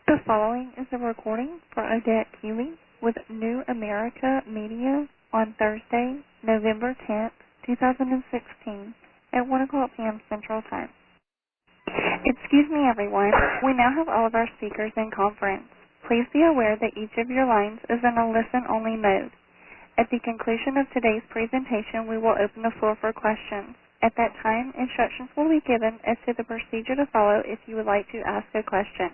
The following is a recording for Odette Keeley with New America Media on Thursday, November 10th, 2016 at 1 o'clock p.m. Central Time. Excuse me, everyone. We now have all of our speakers in conference. Please be aware that each of your lines is in a listen-only mode. At the conclusion of today's presentation, we will open the floor for questions. At that time, instructions will be given as to the procedure to follow if you would like to ask a question.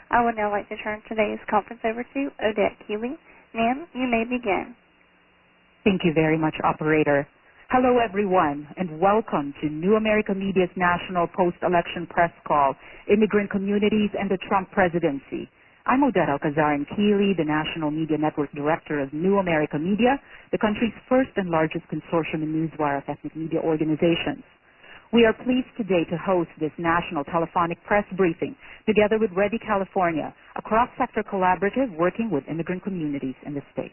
I would now like to turn today's conference over to Odette Keeley. Ma'am, you may begin. Thank you very much, Operator. Hello, everyone, and welcome to New America Media's National Post-Election Press Call, Immigrant Communities and the Trump Presidency. I'm Odette Keeley, the National Media Network Director of New America Media, the country's first and largest consortium and newswire of ethnic media organizations. We are pleased today to host this national telephonic press briefing together with Ready California, a cross-sector collaborative working with immigrant communities in the state.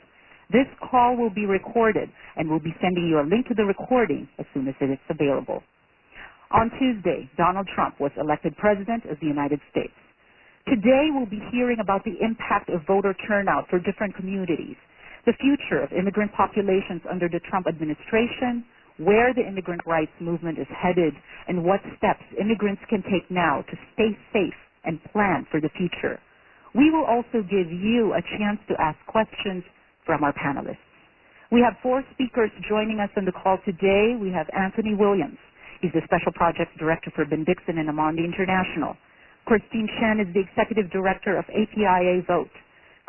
This call will be recorded, and we'll be sending you a link to the recording as soon as it is available. On Tuesday, Donald Trump was elected President of the United States. Today, we'll be hearing about the impact of voter turnout for different communities, the future of immigrant populations under the Trump administration, where the immigrant rights movement is headed, and what steps immigrants can take now to stay safe and plan for the future. We will also give you a chance to ask questions from our panelists. We have 4 speakers joining us on the call today. We have Anthony Williams. He's the Special Projects Director for Bendixen Amandi International. Chen is the Executive Director of APIA Vote.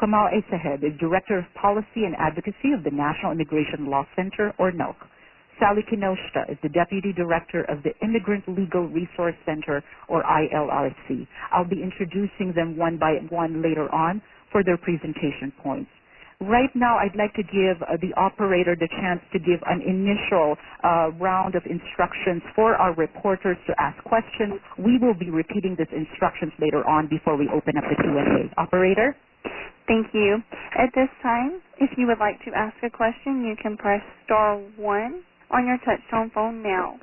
Kamal Essaheb is Director of Policy and Advocacy of the National Immigration Law Center, or NILC. Sally Kinoshita is the Deputy Director of the Immigrant Legal Resource Center, or ILRC. I'll be introducing them one by one later on for their presentation points. Right now, I'd like to give the operator the chance to give an initial round of instructions for our reporters to ask questions. We will be repeating these instructions later on before we open up the Q&A. Operator? Thank you. At this time, if you would like to ask a question, you can press star 1 on your touch-tone phone now.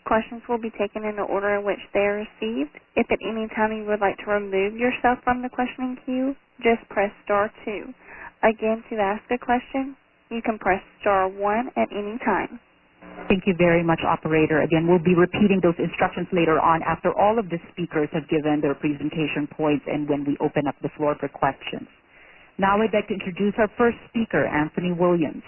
Questions will be taken in the order in which they are received. If at any time you would like to remove yourself from the questioning queue, just press star 2. Again, to ask a question, you can press star 1 at any time. Thank you very much, Operator. Again, we'll be repeating those instructions later on after all of the speakers have given their presentation points and when we open up the floor for questions. Now I'd like to introduce our first speaker, Anthony Williams.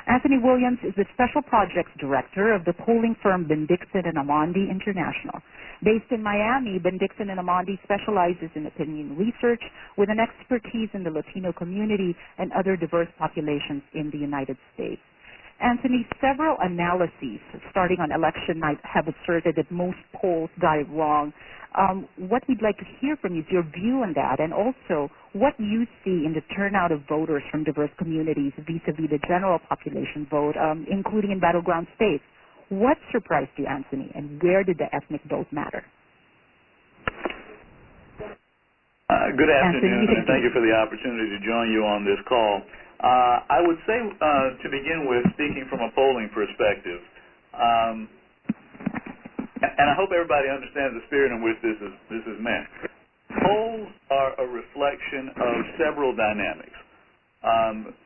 Anthony Williams is the Special Projects Director of the polling firm Bendixen Amandi International. Based in Miami, Bendixen Amandi specializes in opinion research with an expertise in the Latino community and other diverse populations in the United States. Anthony, several analyses starting on election night have asserted that most polls got it wrong. What we'd like to hear from you is your view on that, and also what you see in the turnout of voters from diverse communities vis-a-vis the general population vote, including in battleground states. What surprised you, Anthony, and where did the ethnic vote matter? Good afternoon, and thank you for the opportunity to join you on this call. I would say, to begin with, speaking from a polling perspective, and I hope everybody understands the spirit in which this is meant. Polls are a reflection of several dynamics.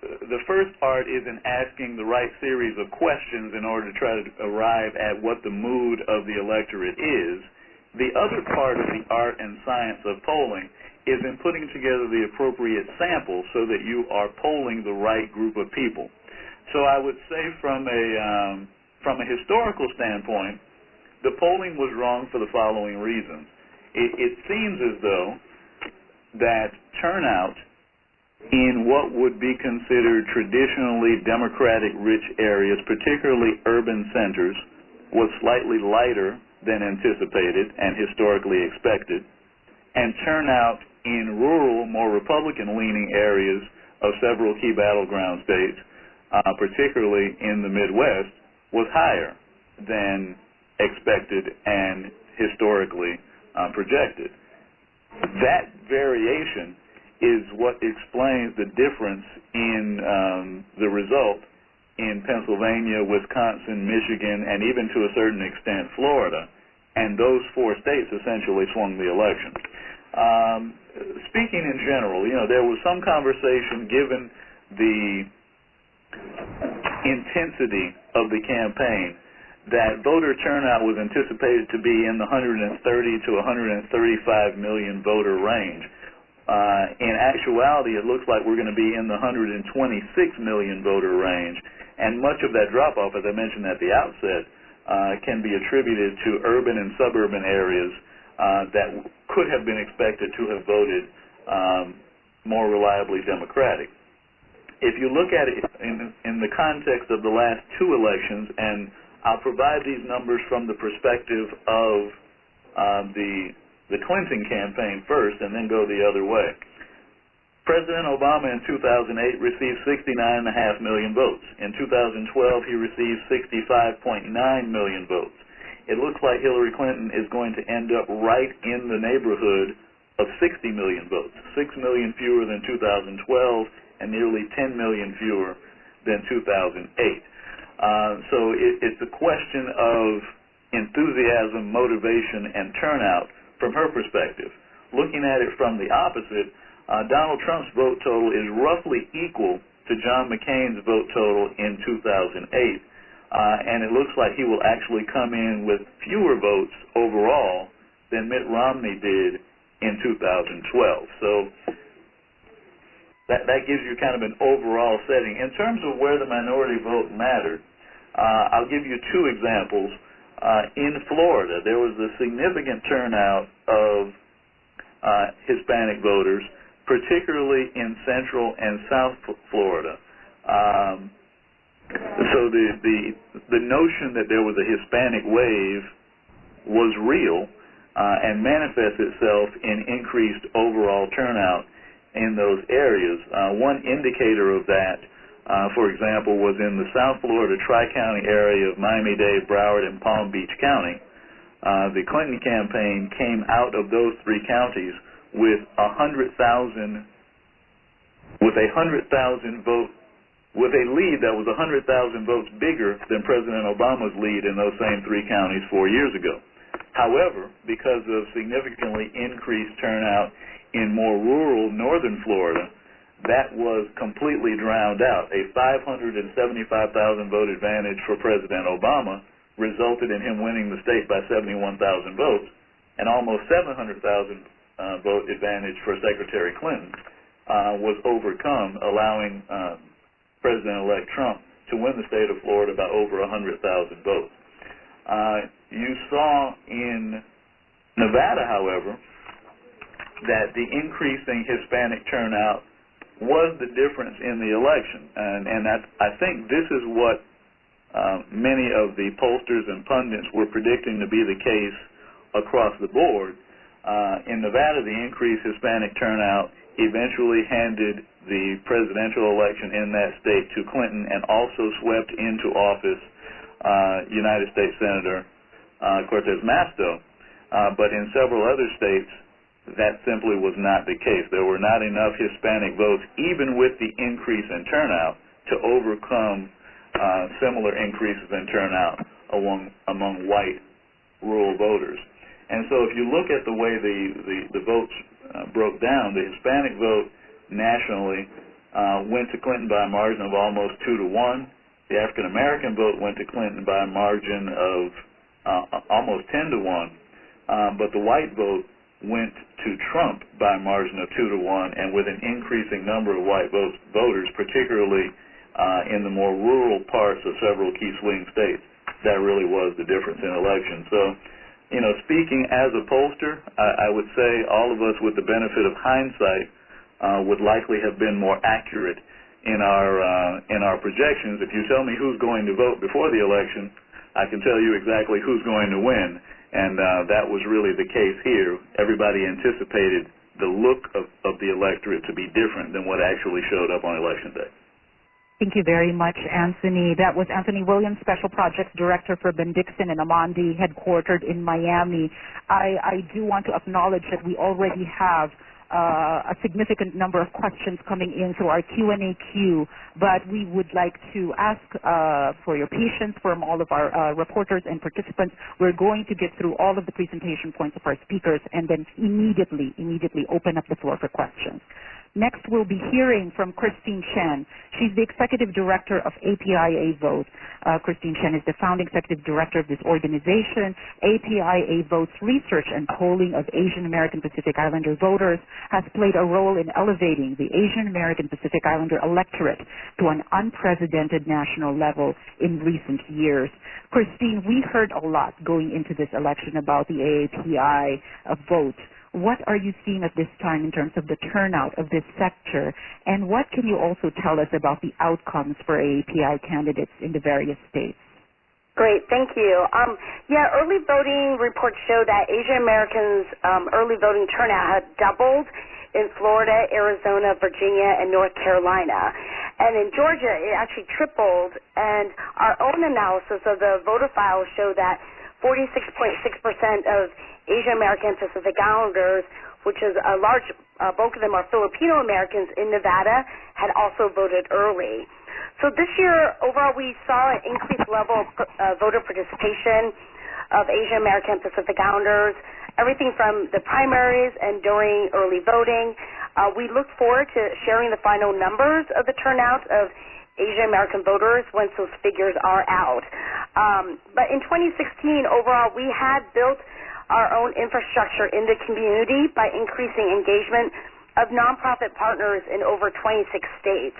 The first part is in asking the right series of questions in order to try to arrive at what the mood of the electorate is. The other part of the art and science of polling is in putting together the appropriate sample so that you are polling the right group of people. So I would say from a historical standpoint, the polling was wrong for the following reasons. It seems as though that turnout in what would be considered traditionally Democratic-rich areas, particularly urban centers, was slightly lighter than anticipated and historically expected, and turnout in rural, more Republican-leaning areas of several key battleground states, particularly in the Midwest, was higher than expected and historically projected. That variation is what explains the difference in the result in Pennsylvania, Wisconsin, Michigan, and even to a certain extent Florida. And those 4 states essentially swung the election. Speaking in general, there was some conversation given the intensity of the campaign that voter turnout was anticipated to be in the 130 to 135 million voter range. In actuality, it looks like we're going to be in the 126 million voter range, and much of that drop-off, as I mentioned at the outset, can be attributed to urban and suburban areas that could have been expected to have voted more reliably Democratic. If you look at it in the context of the last two elections, and I'll provide these numbers from the perspective of the Clinton campaign first and then go the other way. President Obama in 2008 received 69.5 million votes. In 2012, he received 65.9 million votes. It looks like Hillary Clinton is going to end up right in the neighborhood of 60 million votes, 6 million fewer than 2012 and nearly 10 million fewer than 2008. So it's a question of enthusiasm, motivation, and turnout from her perspective. Looking at it from the opposite, Donald Trump's vote total is roughly equal to John McCain's vote total in 2008, and it looks like he will actually come in with fewer votes overall than Mitt Romney did in 2012. So that gives you kind of an overall setting. In terms of where the minority vote mattered, I'll give you two examples. In Florida, there was a significant turnout of Hispanic voters, particularly in Central and South Florida. So the notion that there was a Hispanic wave was real and manifests itself in increased overall turnout in those areas. One indicator of that, for example, was in the South Florida Tri-County area of Miami-Dade, Broward, and Palm Beach County. The Clinton campaign came out of those three counties with a 100,000 vote, with a lead that was 100,000 votes bigger than President Obama's lead in those same three counties 4 years ago. However, because of significantly increased turnout in more rural northern Florida, that was completely drowned out. A 575,000 vote advantage for President Obama resulted in him winning the state by 71,000 votes, and almost 700,000 vote advantage for Secretary Clinton was overcome, allowing President-elect Trump to win the state of Florida by over 100,000 votes. You saw in Nevada, however, that the increasing Hispanic turnout was the difference in the election, and I think this is what many of the pollsters and pundits were predicting to be the case across the board. In Nevada, the increased Hispanic turnout eventually handed the presidential election in that state to Clinton and also swept into office United States Senator Cortez Masto. But in several other states, that simply was not the case. There were not enough Hispanic votes, even with the increase in turnout, to overcome similar increases in turnout among white rural voters. And so if you look at the way the votes broke down, the Hispanic vote nationally went to Clinton by a margin of almost 2-1. The African-American vote went to Clinton by a margin of almost 10-1. But the white vote went to Trump by a margin of 2-1, and with an increasing number of white voters, particularly in the more rural parts of several key swing states, that really was the difference in elections. So, speaking as a pollster, I would say all of us with the benefit of hindsight would likely have been more accurate in our projections. If you tell me who's going to vote before the election, I can tell you exactly who's going to win. And that was really the case here. Everybody anticipated the look of the electorate to be different than what actually showed up on Election Day. Thank you very much, Anthony. That was Anthony Williams, Special Projects Director for Bendixen Amandi, headquartered in Miami. I do want to acknowledge that we already have a significant number of questions coming in through our Q&A queue, but we would like to ask for your patience from all of our reporters and participants. We're going to get through all of the presentation points of our speakers and then immediately open up the floor for questions. Next, we'll be hearing from Christine Chen. She's the Executive Director of APIA Vote. Christine Chen is the founding Executive Director of this organization. APIA Vote's research and polling of Asian American Pacific Islander voters has played a role in elevating the Asian American Pacific Islander electorate to an unprecedented national level in recent years. Christine, we heard a lot going into this election about the API vote. What are you seeing at this time in terms of the turnout of this sector, and what can you also tell us about the outcomes for API candidates in the various states? Great, thank you. Early voting reports show that Asian Americans' early voting turnout had doubled in Florida, Arizona, Virginia, and North Carolina. And in Georgia, it actually tripled, and our own analysis of the voter files show that 46.6% of Asian American Pacific Islanders, which is a large bulk of them are Filipino Americans in Nevada, had also voted early. So this year, overall, we saw an increased level of voter participation of Asian American Pacific Islanders, everything from the primaries and during early voting. We look forward to sharing the final numbers of the turnout of Asian American voters once those figures are out. But in 2016, overall, we had built our own infrastructure in the community by increasing engagement of nonprofit partners in over 26 states.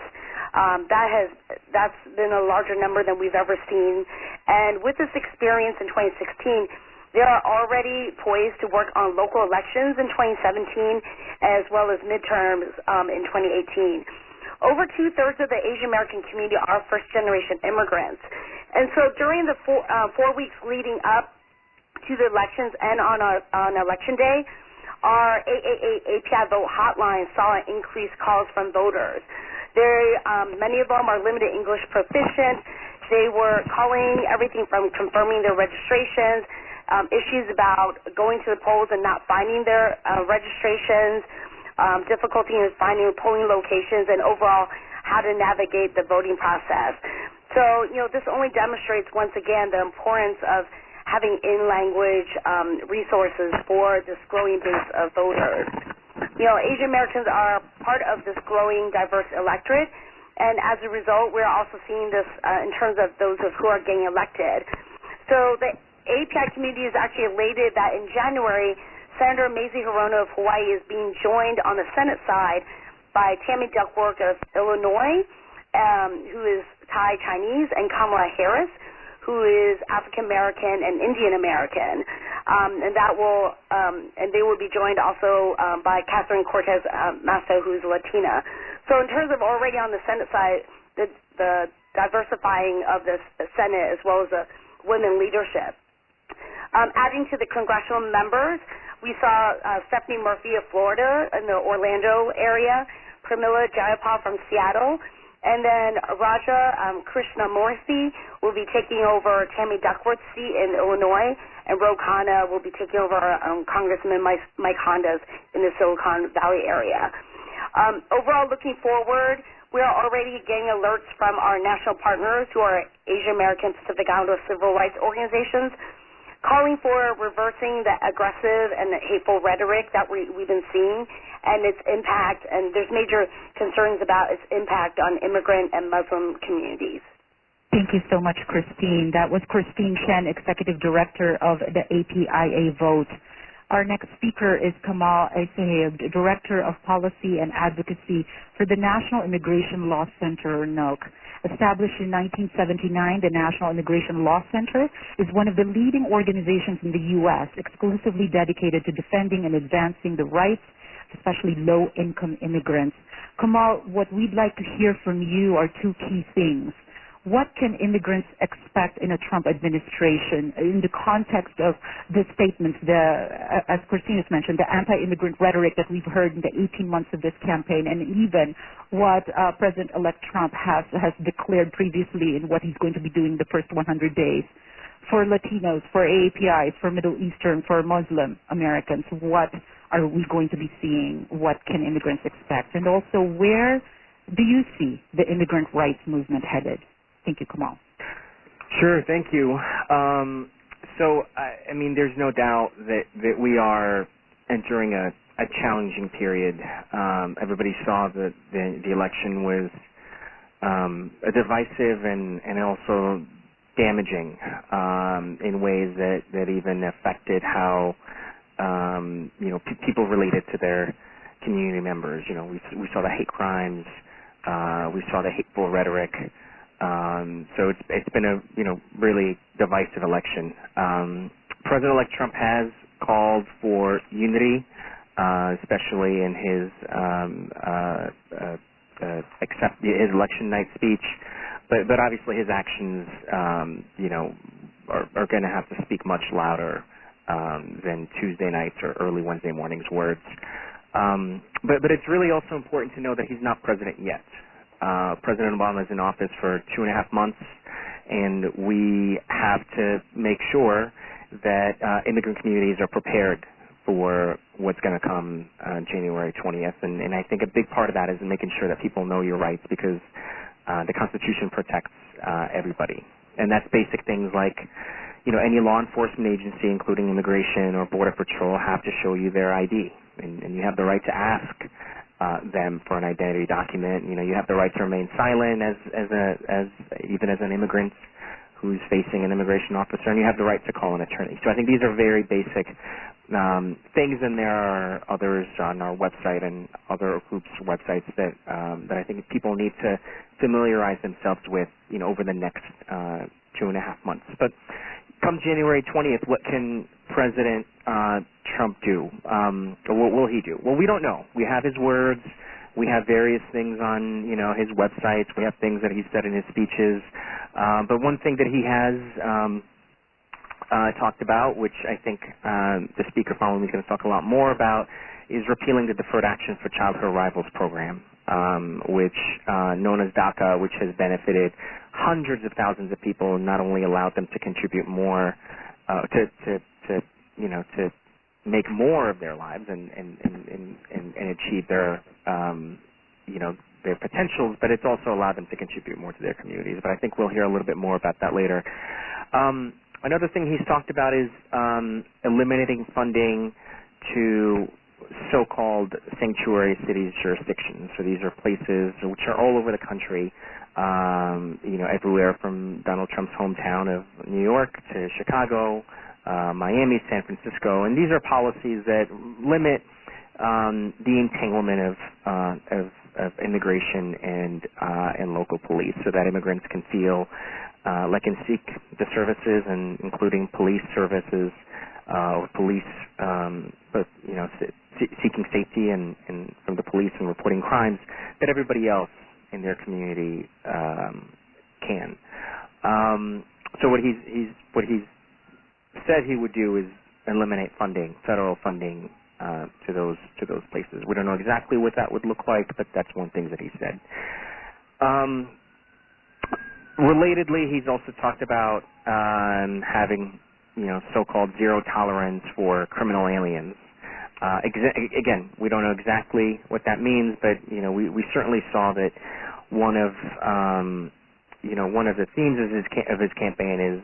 That's been a larger number than we've ever seen. And with this experience in 2016, they are already poised to work on local elections in 2017 as well as midterms in 2018. Over two-thirds of the Asian American community are first-generation immigrants. And so during the 4 weeks leading up to the elections and on Election Day, our API Vote hotline saw increased calls from voters. Many of them are limited English proficient. They were calling everything from confirming their registrations, issues about going to the polls and not finding their registrations, difficulty in finding polling locations, and overall how to navigate the voting process. So, this only demonstrates once again the importance of having in-language resources for this growing base of voters. Asian Americans are part of this growing diverse electorate, and as a result, we're also seeing this in terms of those who are getting elected. So the API community is actually elated that in January, Senator Mazie Hirono of Hawaii is being joined on the Senate side by Tammy Duckworth of Illinois, who is Thai Chinese, and Kamala Harris, who is African American and Indian American, and they will be joined also by Catherine Cortez Masto, who is Latina. So in terms of already on the Senate side, the diversifying of the Senate as well as the women leadership. Adding to the congressional members, we saw Stephanie Murphy of Florida in the Orlando area, Pramila Jayapal from Seattle, and then Raja Krishnamurthy will be taking over Tammy Duckworth's seat in Illinois, and Ro Khanna will be taking over Congressman Mike Honda's in the Silicon Valley area. Overall, looking forward, we are already getting alerts from our national partners who are Asian American Pacific Islander civil rights organizations calling for reversing the aggressive and the hateful rhetoric that we've been seeing and its impact, and there's major concerns about its impact on immigrant and Muslim communities. Thank you so much, Christine. That was Christine Chen, Executive Director of the APIA Vote. Our next speaker is Kamal Essaheb, Director of Policy and Advocacy for the National Immigration Law Center, or NILC. Established in 1979, the National Immigration Law Center is one of the leading organizations in the U.S. exclusively dedicated to defending and advancing the rights, especially low-income immigrants. Kamal, what we'd like to hear from you are two key things. What can immigrants expect in a Trump administration in the context of the statements, as Christine has mentioned, the anti-immigrant rhetoric that we've heard in the 18 months of this campaign, and even what President-elect Trump has declared previously in what he's going to be doing the first 100 days? For Latinos, for AAPIs, for Middle Eastern, for Muslim Americans, what are we going to be seeing? What can immigrants expect? And also, where do you see the immigrant rights movement headed? Thank you, Kamal. Sure, thank you. I mean, there's no doubt that we are entering a challenging period. Everybody saw that the election was divisive and also damaging in ways that even affected how people related to their community members. We saw the hate crimes, we saw the hateful rhetoric. So it's been a really divisive election. President-elect Trump has called for unity, especially in his election night speech. But obviously his actions, are going to have to speak much louder than Tuesday nights or early Wednesday morning's words. But it's really also important to know that he's not president yet. President Obama is in office for 2.5 months, and we have to make sure that immigrant communities are prepared for what's going to come January 20th. And I think a big part of that is making sure that people know your rights, because the Constitution protects everybody. And that's basic things like, any law enforcement agency, including immigration or border patrol, have to show you their ID, and you have the right to ask them for an identity document. You have the right to remain silent even as an immigrant who's facing an immigration officer, and you have the right to call an attorney. So I think these are very basic things, and there are others on our website and other groups' websites that I think people need to familiarize themselves with, over the next 2.5 months. But come January 20th, what can President Trump do? What will he do? Well, we don't know. We have his words. We have various things on, his websites. We have things that he said in his speeches. But one thing that he has talked about, which I think the speaker following me is going to talk a lot more about, is repealing the Deferred Action for Childhood Arrivals program, which known as DACA, which has benefited hundreds of thousands of people and not only allowed them to contribute more to make more of their lives and achieve their their potentials, but it's also allowed them to contribute more to their communities. But I think we'll hear a little bit more about that later. Another thing he's talked about is eliminating funding to so-called sanctuary cities jurisdictions. So these are places which are all over the country, everywhere from Donald Trump's hometown of New York to Chicago, Miami, San Francisco, and these are policies that limit the entanglement of immigration and local police, so that immigrants can feel like and seek the services, and including police services or police, seeking safety and from the police and reporting crimes that everybody else in their community can. So what he's said he would do is eliminate funding, federal funding, to those places. We don't know exactly what that would look like, but that's one thing that he said. Relatedly, he's also talked about having, so-called zero tolerance for criminal aliens. Again, we don't know exactly what that means, but we certainly saw that one of the themes of his campaign is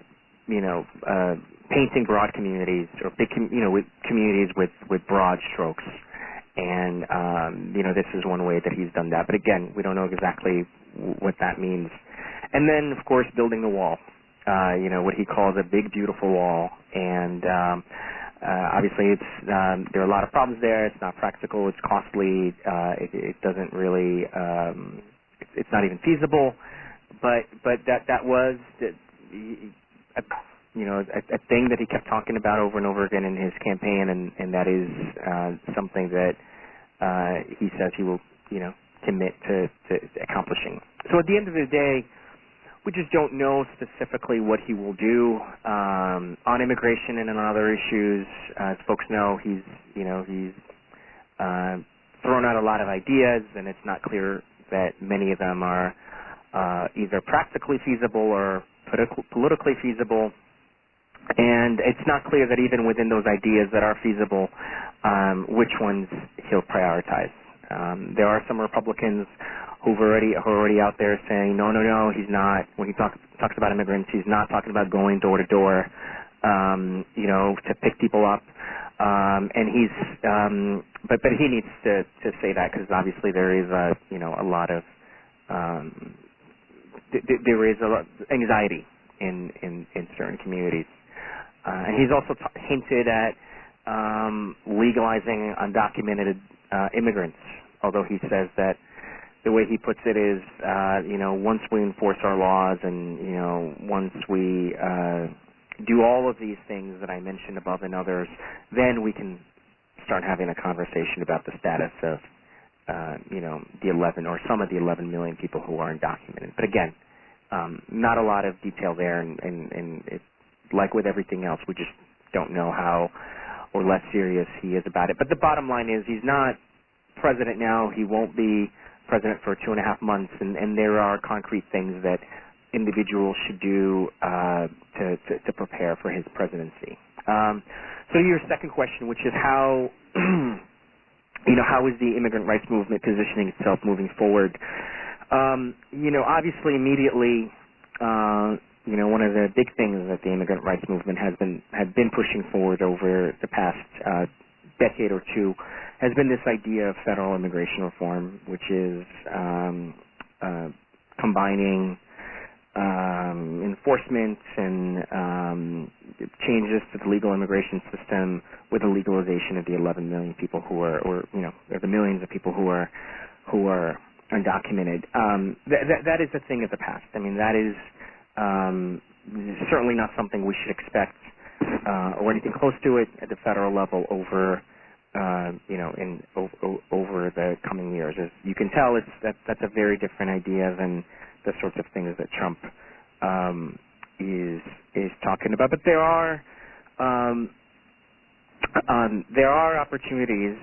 painting broad communities, or big with communities with broad strokes, and this is one way that he's done that. But again, we don't know exactly what that means. And then, of course, building the wall. What he calls a big, beautiful wall, and obviously there are a lot of problems there. It's not practical. It's costly. It doesn't really. It's not even feasible. But that was a thing that he kept talking about over and over again in his campaign, and that is something that he says he will, commit to accomplishing. So at the end of the day, we just don't know specifically what he will do on immigration and on other issues. As folks know, he's thrown out a lot of ideas, and it's not clear that many of them are either practically feasible or politically feasible. And it's not clear that even within those ideas that are feasible, which ones he'll prioritize. There are some Republicans who are already out there saying, no, he's not. When he talks about immigrants, he's not talking about going door to door, to pick people up. And he's, but he needs to say that, because obviously there is a lot of there is a lot of anxiety in certain communities. And he's also hinted at legalizing undocumented immigrants, although he says that the way he puts it is, once we enforce our laws and, once we do all of these things that I mentioned above and others, then we can start having a conversation about the status of, the 11 or some of the 11 million people who are undocumented. But again, not a lot of detail there, and it's like with everything else, we just don't know how or less serious he is about it. But the bottom line is he's not president now. He won't be president for 2.5 months, and there are concrete things that individuals should do to prepare for his presidency. So your second question, which is how how is the immigrant rights movement positioning itself moving forward? Obviously immediately, one of the big things that the immigrant rights movement had been pushing forward over the past decade or two has been this idea of federal immigration reform, which is combining enforcement and changes to the legal immigration system with the legalization of the 11 million people who are, or the millions of people who are undocumented. That is a thing of the past. I mean, that is certainly not something we should expect or anything close to it at the federal level over over the coming years. As you can tell, that's a very different idea than the sorts of things that Trump is talking about. But there are opportunities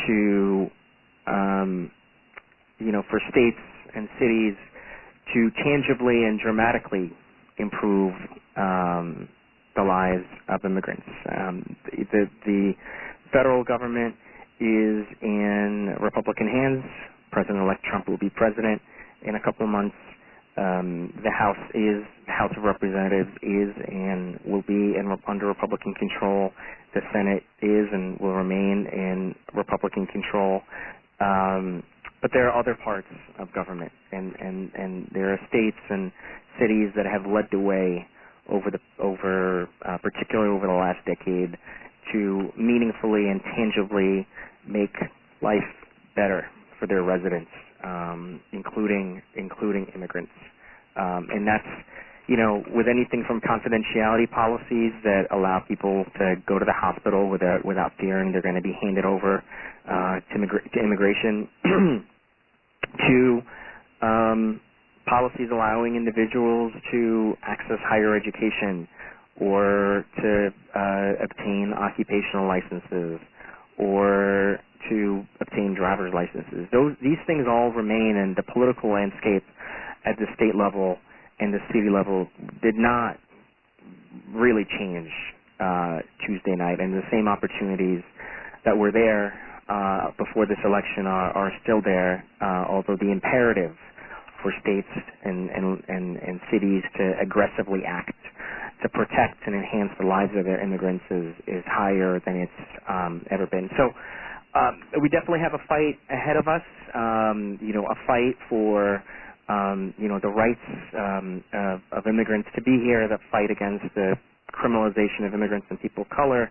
to for states and cities to tangibly and dramatically improve the lives of immigrants. The federal government is in Republican hands. President-elect Trump will be president in a couple of months. The House of Representatives is and will be under Republican control. The Senate is and will remain in Republican control. But there are other parts of government, and there are states and cities that have led the way particularly over the last decade, to meaningfully and tangibly make life better for their residents, including immigrants. And that's, with anything from confidentiality policies that allow people to go to the hospital without fearing they're going to be handed over to immigration, to policies allowing individuals to access higher education or to obtain occupational licenses or to obtain driver's licenses. These things all remain, and the political landscape at the state level and the city level did not really change Tuesday night, and the same opportunities that were there before this election are still there, although the imperative for states and cities to aggressively act to protect and enhance the lives of their immigrants is higher than it's ever been. So we definitely have a fight ahead of us, a fight for the rights of immigrants to be here, the fight against the criminalization of immigrants and people of color,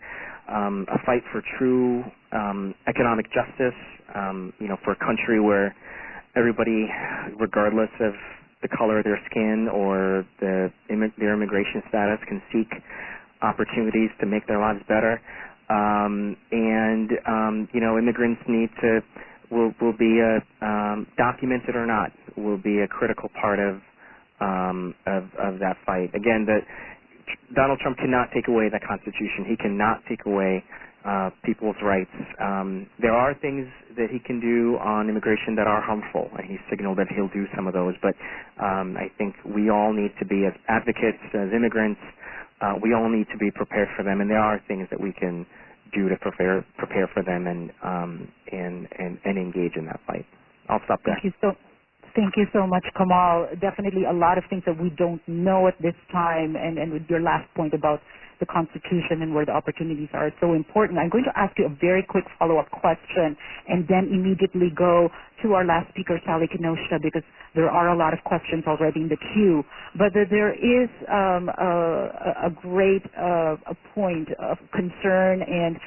a fight for true economic justice, for a country where everybody, regardless of the color of their skin or their immigration status, can seek opportunities to make their lives better. Immigrants will be documented or not, will be a critical part of that fight. Again, Donald Trump cannot take away the Constitution. He cannot take away people's rights. There are things that he can do on immigration that are harmful, and he's signaled that he'll do some of those. But I think we all need to be, as advocates, as immigrants, we all need to be prepared for them, and there are things that we can do to prepare for them and engage in that fight. I'll stop there. Thank you so much, Kamal. Definitely a lot of things that we don't know at this time, and with your last point about the Constitution and where the opportunities are so important. I'm going to ask you a very quick follow-up question and then immediately go to our last speaker, Sally Kinoshita, because there are a lot of questions already in the queue. But there is a great point of concern, and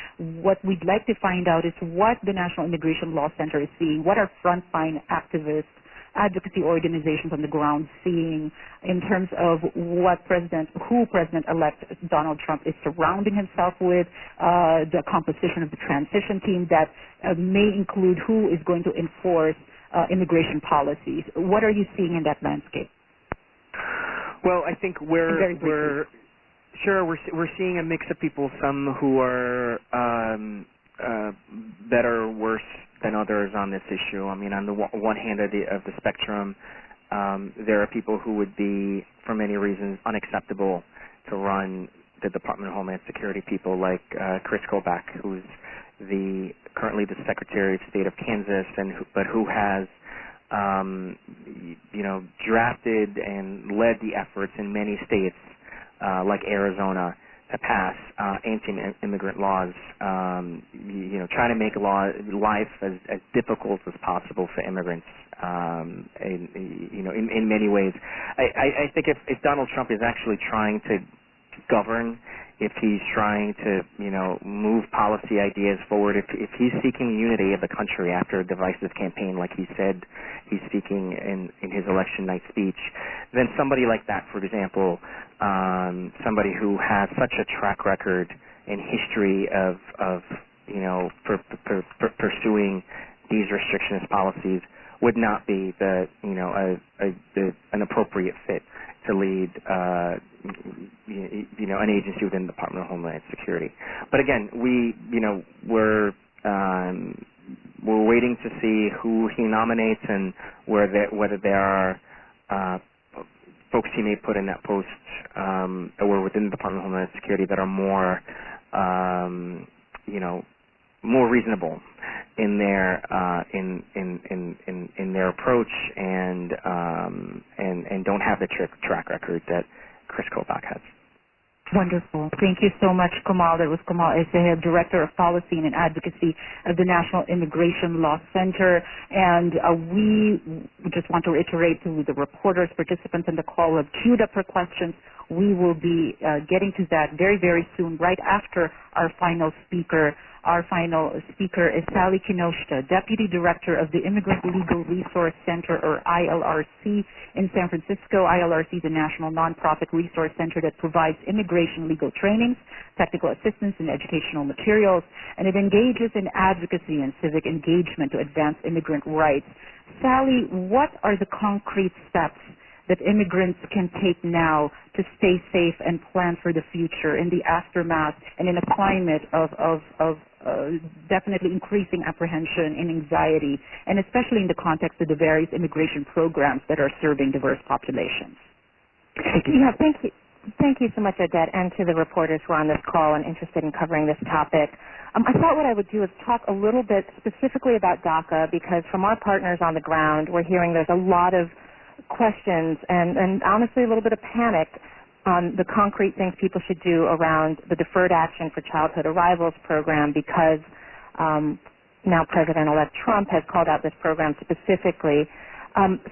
what we'd like to find out is what the National Immigration Law Center is seeing, what are frontline activists, advocacy organizations on the ground seeing in terms of what President-elect Donald Trump is surrounding himself with, the composition of the transition team that may include who is going to enforce immigration policies. What are you seeing in that landscape? Well, I think we're seeing a mix of people, some who are better or worse than others on this issue. I mean, on the one hand of the spectrum, there are people who would be, for many reasons, unacceptable to run the Department of Homeland Security, people like Chris Kobach, who's currently the Secretary of State of Kansas, but who has drafted and led the efforts in many states like Arizona to pass anti-immigrant laws, trying to make life as difficult as possible for immigrants. In many ways, I think if Donald Trump is actually trying to govern, if he's trying to move policy ideas forward, if he's seeking unity of the country after a divisive campaign like he said he's seeking in his election night speech, then somebody like that, for example, somebody who has such a track record and history of pursuing these restrictionist policies would not be an appropriate fit to lead an agency within the Department of Homeland Security. But again, we're waiting to see who he nominates and whether there are folks he may put in that post or within the Department of Homeland Security that are more more reasonable in their in their approach and don't have the track record that Chris Kobach has. Wonderful. Thank you so much, Kamal. That was Kamal Essaheb, Director of Policy and Advocacy of the National Immigration Law Center. And we just want to reiterate to the reporters, participants in the call who have queued up for questions, we will be getting to that very, very soon, right after our final speaker. Our final speaker is Sally Kinoshita, Deputy Director of the Immigrant Legal Resource Center, or ILRC, in San Francisco. ILRC is a national nonprofit resource center that provides immigration legal trainings, technical assistance, and educational materials, and it engages in advocacy and civic engagement to advance immigrant rights. Sally, what are the concrete steps that immigrants can take now to stay safe and plan for the future in the aftermath and in a climate of definitely increasing apprehension and anxiety, and especially in the context of the various immigration programs that are serving diverse populations? Yeah, thank you so much, Odette, and to the reporters who are on this call and interested in covering this topic. I thought what I would do is talk a little bit specifically about DACA, because from our partners on the ground, we're hearing there's a lot of questions and honestly a little bit of panic on the concrete things people should do around the Deferred Action for Childhood Arrivals program, because now President-elect Trump has called out this program specifically.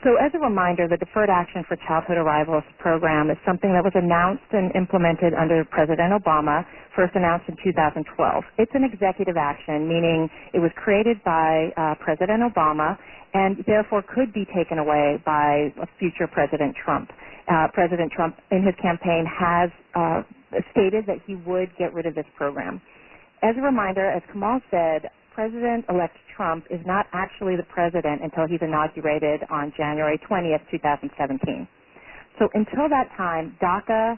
So as a reminder, the Deferred Action for Childhood Arrivals program is something that was announced and implemented under President Obama, first announced in 2012. It's an executive action, meaning it was created by President Obama and therefore could be taken away by future President Trump. President Trump, in his campaign, has stated that he would get rid of this program. As a reminder, as Kamal said, President-elect Trump is not actually the president until he's inaugurated on January 20th, 2017. So until that time, DACA,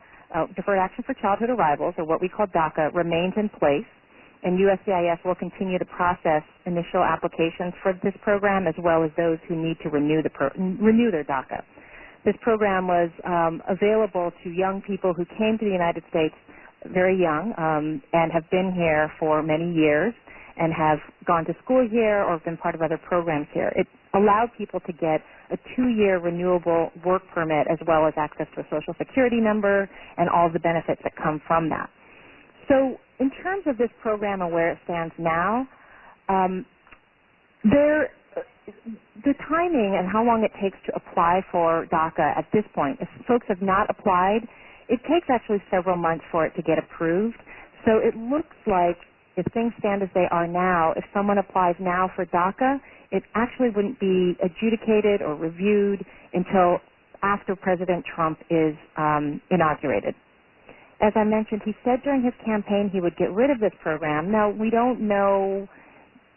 Deferred Action for Childhood Arrivals, or what we call DACA, remains in place, and USCIS will continue to process initial applications for this program as well as those who need to renew their DACA. This program was available to young people who came to the United States very young and have been here for many years and have gone to school here or been part of other programs here. It allowed people to get a 2-year renewable work permit as well as access to a Social Security number and all the benefits that come from that. So in terms of this program and where it stands now, the timing and how long it takes to apply for DACA at this point, if folks have not applied, it takes actually several months for it to get approved. So it looks like if things stand as they are now, if someone applies now for DACA, it actually wouldn't be adjudicated or reviewed until after President Trump is inaugurated. As I mentioned, he said during his campaign he would get rid of this program. Now, we don't know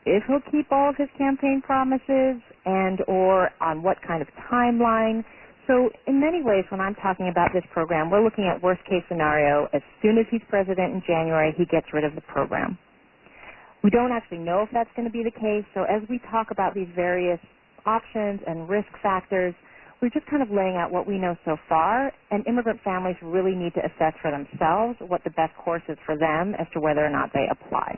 if he'll keep all of his campaign promises and or on what kind of timeline. So in many ways, when I'm talking about this program, we're looking at worst-case scenario. As soon as he's president in January, he gets rid of the program. We don't actually know if that's going to be the case, so as we talk about these various options and risk factors, we're just kind of laying out what we know so far, and immigrant families really need to assess for themselves what the best course is for them as to whether or not they apply.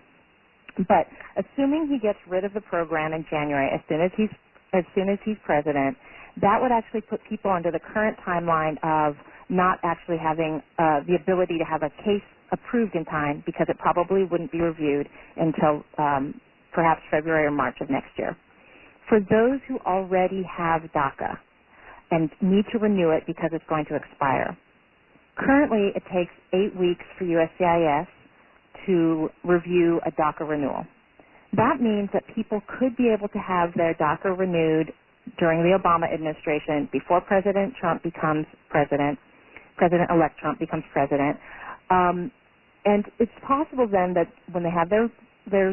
But assuming he gets rid of the program in January, as soon as he's president, that would actually put people under the current timeline of not actually having the ability to have a case approved in time because it probably wouldn't be reviewed until perhaps February or March of next year. For those who already have DACA and need to renew it because it's going to expire, currently it takes 8 weeks for USCIS to review a DACA renewal. That means that people could be able to have their DACA renewed during the Obama administration before President Trump becomes president, President-elect Trump becomes president. And it's possible then that when they have their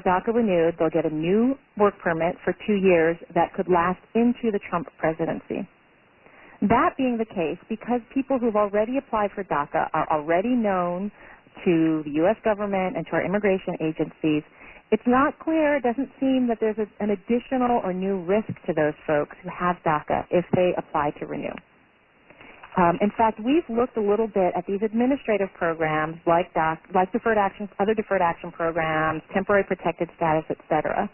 DACA renewed, they'll get a new work permit for 2 years that could last into the Trump presidency. That being the case, because people who've already applied for DACA are already known to the U.S. government and to our immigration agencies, it's not clear, it doesn't seem that there's an additional or new risk to those folks who have DACA if they apply to renew. In fact, we've looked a little bit at these administrative programs like deferred actions, other deferred action programs, temporary protected status, etc.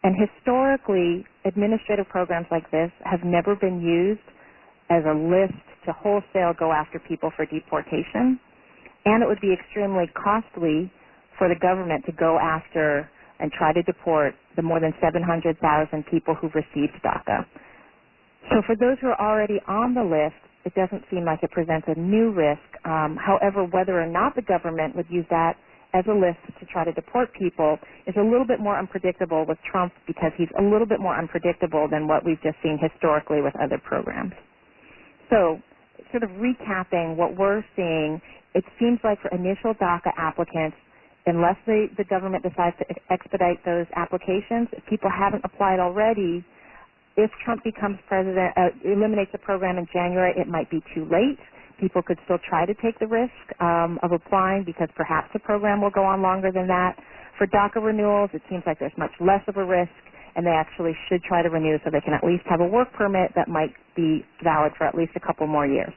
And historically, administrative programs like this have never been used as a list to wholesale go after people for deportation. And it would be extremely costly for the government to go after and try to deport the more than 700,000 people who've received DACA. So for those who are already on the list, it doesn't seem like it presents a new risk. However, whether or not the government would use that as a list to try to deport people is a little bit more unpredictable with Trump because he's a little bit more unpredictable than what we've just seen historically with other programs. So sort of recapping what we're seeing, it seems like for initial DACA applicants, unless the government decides to expedite those applications, if people haven't applied already, if Trump becomes president, eliminates the program in January, it might be too late. People could still try to take the risk of applying because perhaps the program will go on longer than that. For DACA renewals, it seems like there's much less of a risk, and they actually should try to renew so they can at least have a work permit that might be valid for at least a couple more years.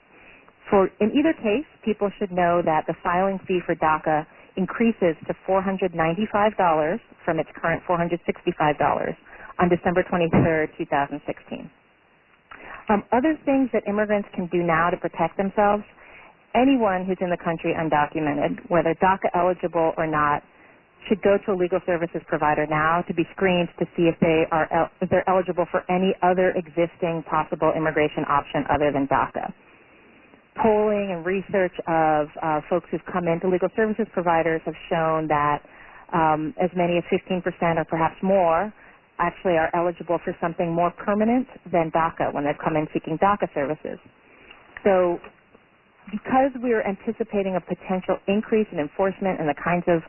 In either case, people should know that the filing fee for DACA increases to $495 from its current $465 on December 23rd, 2016. Other things that immigrants can do now to protect themselves, anyone who's in the country undocumented, whether DACA eligible or not, should go to a legal services provider now to be screened to see if they're eligible for any other existing possible immigration option other than DACA. Polling and research of folks who've come into legal services providers have shown that as many as 15% or perhaps more actually are eligible for something more permanent than DACA when they've come in seeking DACA services. So because we're anticipating a potential increase in enforcement and the kinds of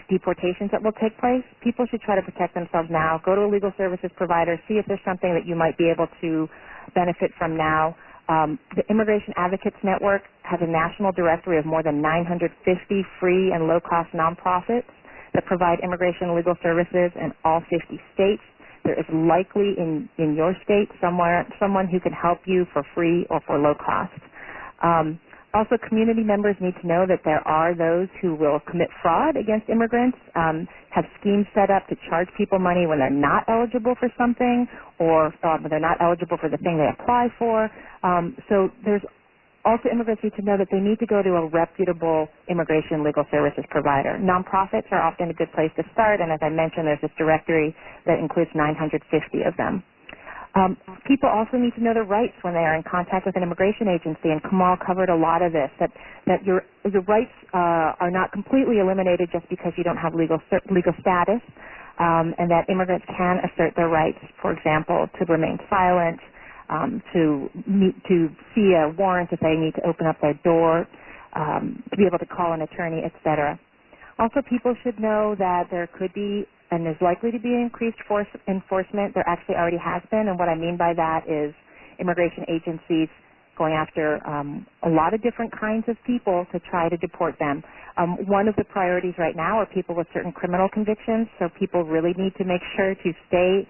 deportations that will take place, people should try to protect themselves now. Go to a legal services provider, see if there's something that you might be able to benefit from now. The Immigration Advocates Network has a national directory of more than 950 free and low-cost nonprofits that provide immigration and legal services in all 50 states. there is likely in your state someone who can help you for free or for low cost. Also, community members need to know that there are those who will commit fraud against immigrants, have schemes set up to charge people money when they're not eligible for something or when they're not eligible for the thing they apply for. So there's also immigrants need to know that they need to go to a reputable immigration legal services provider. Nonprofits are often a good place to start, and as I mentioned, there's this directory that includes 950 of them. People also need to know their rights when they are in contact with an immigration agency, and Kamal covered a lot of this, that your rights are not completely eliminated just because you don't have legal status, and that immigrants can assert their rights, for example, to remain silent, to see a warrant if they need to open up their door, to be able to call an attorney, etc. Also, people should know that there could be and is likely to be increased enforcement. There actually already has been, and what I mean by that is immigration agencies going after a lot of different kinds of people to try to deport them. One of the priorities right now are people with certain criminal convictions, so people really need to make sure to stay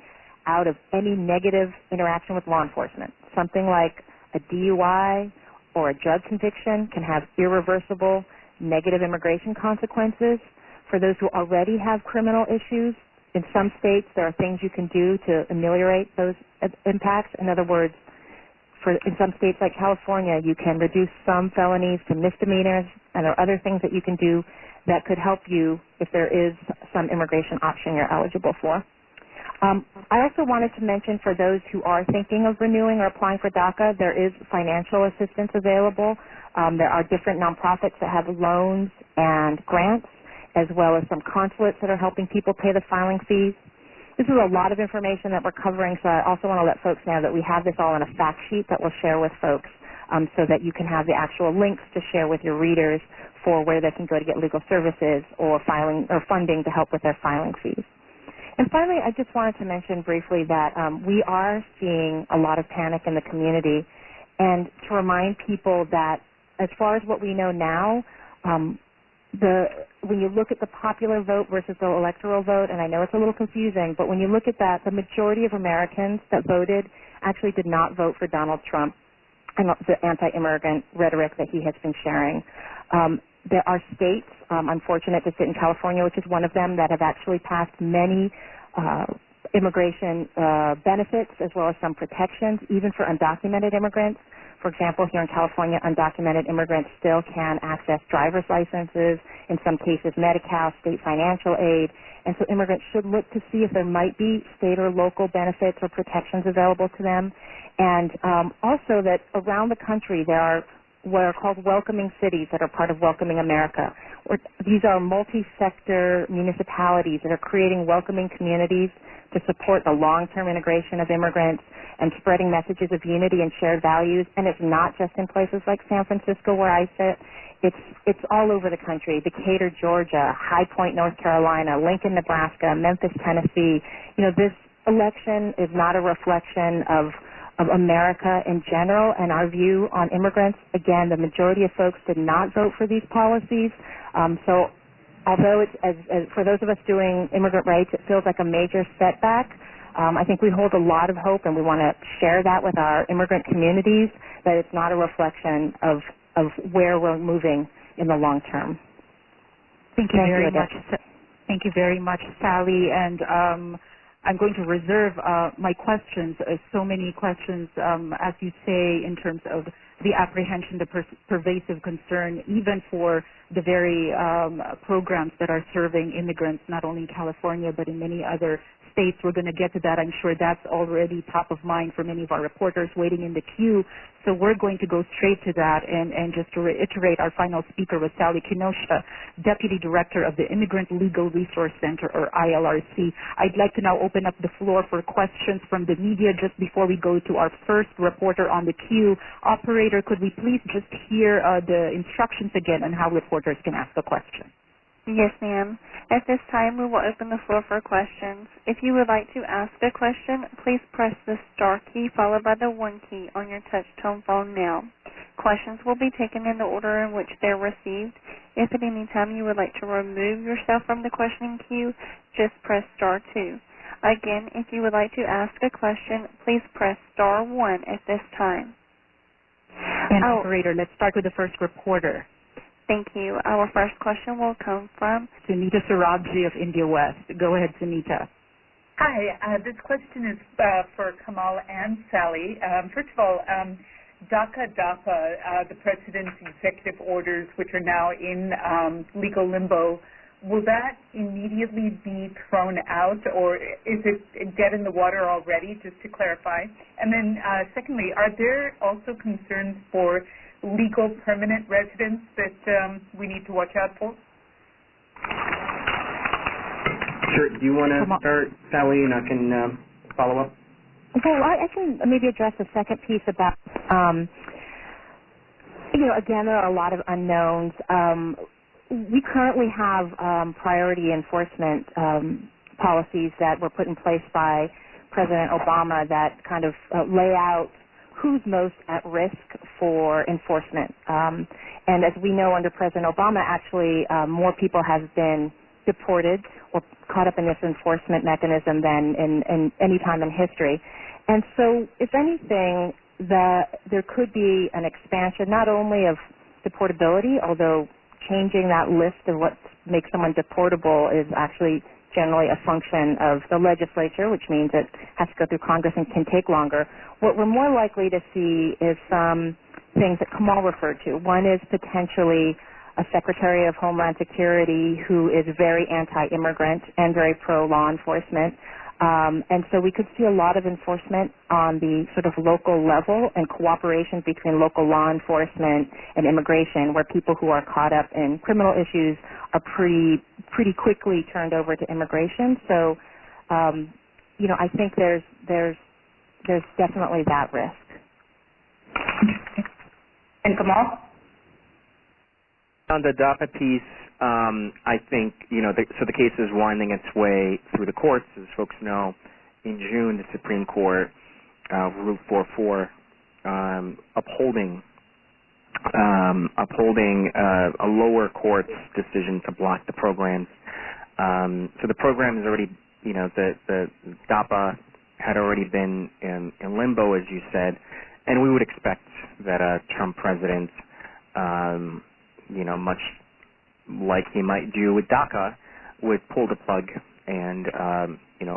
out of any negative interaction with law enforcement. Something like a DUI or a drug conviction can have irreversible negative immigration consequences. For those who already have criminal issues, in some states there are things you can do to ameliorate those impacts. In other words, in some states like California, you can reduce some felonies to misdemeanors, and there are other things that you can do that could help you if there is some immigration option you're eligible for. I also wanted to mention for those who are thinking of renewing or applying for DACA, there is financial assistance available. There are different nonprofits that have loans and grants, as well as some consulates that are helping people pay the filing fees. This is a lot of information that we're covering, so I also want to let folks know that we have this all in a fact sheet that we'll share with folks so that you can have the actual links to share with your readers for where they can go to get legal services or filing or funding to help with their filing fees. And finally, I just wanted to mention briefly that we are seeing a lot of panic in the community, and to remind people that as far as what we know now, when you look at the popular vote versus the electoral vote, and I know it's a little confusing, but when you look at that, the majority of Americans that voted actually did not vote for Donald Trump and the anti-immigrant rhetoric that he has been sharing. There are states, I'm fortunate to sit in California, which is one of them, that have actually passed many immigration benefits as well as some protections, even for undocumented immigrants. For example, here in California, undocumented immigrants still can access driver's licenses, in some cases Medi-Cal, state financial aid, and so immigrants should look to see if there might be state or local benefits or protections available to them. And also that around the country there are what are called welcoming cities that are part of Welcoming America. These are multi-sector municipalities that are creating welcoming communities to support the long-term integration of immigrants and spreading messages of unity and shared values. And it's not just in places like San Francisco where I sit. It's all over the country. Decatur, Georgia, High Point, North Carolina, Lincoln, Nebraska, Memphis, Tennessee. You know, this election is not a reflection of America in general and our view on immigrants. Again, the majority of folks did not vote for these policies. So although it's, for those of us doing immigrant rights, it feels like a major setback, I think we hold a lot of hope, and we want to share that with our immigrant communities, that it's not a reflection of where we're moving in the long term. Thank you very much. Thank you very much, Sally. And I'm going to reserve my questions, so many questions, as you say, in terms of the apprehension, the pervasive concern, even for the very programs that are serving immigrants, not only in California, but in many other states. We're going to get to that. I'm sure that's already top of mind for many of our reporters waiting in the queue. So we're going to go straight to that. And just to reiterate, our final speaker was Sally Kinoshita, Deputy Director of the Immigrant Legal Resource Center, or ILRC. I'd like to now open up the floor for questions from the media just before we go to our first reporter on the queue. Operator, could we please just hear the instructions again on how reporters can ask a question? Yes, ma'am. At this time, we will open the floor for questions. If you would like to ask a question, please press the star key followed by the 1 key on your touch-tone phone now. Questions will be taken in the order in which they're received. If at any time you would like to remove yourself from the questioning queue, just press star 2. Again, if you would like to ask a question, please press star 1 at this time. And operator, let's start with the first reporter. Thank you. Our first question will come from Sunita Sarabji of India West. Go ahead, Sunita. Hi. This question is for Kamal and Sally. First of all, DACA, the President's executive orders, which are now in legal limbo, will that immediately be thrown out, or is it dead in the water already, just to clarify? And then secondly, are there also concerns for legal permanent residents that we need to watch out for? Sure. Do you want to start, Sally, and I can follow up? Okay, well, I can maybe address the second piece about, again, there are a lot of unknowns. We currently have priority enforcement policies that were put in place by President Obama that kind of lay out who's most at risk for enforcement. And as we know, under President Obama, actually more people have been deported or caught up in this enforcement mechanism than in any time in history. And so, if anything, there could be an expansion not only of deportability, although changing that list of what makes someone deportable is actually generally a function of the legislature, which means it has to go through Congress and can take longer. What we're more likely to see is some things that Kamal referred to. One is potentially a Secretary of Homeland Security who is very anti-immigrant and very pro-law enforcement. And so we could see a lot of enforcement on the sort of local level and cooperation between local law enforcement and immigration, where people who are caught up in criminal issues are pretty quickly turned over to immigration. So, I think there's definitely that risk. And Kamal? On the DACA piece, I think, so the case is winding its way through the courts. As folks know, in June, the Supreme Court ruled 4-4, upholding a lower court's decision to block the programs. So the program is already, the DAPA had already been in limbo, as you said, and we would expect that a Trump president, much like he might do with DACA, would pull the plug and,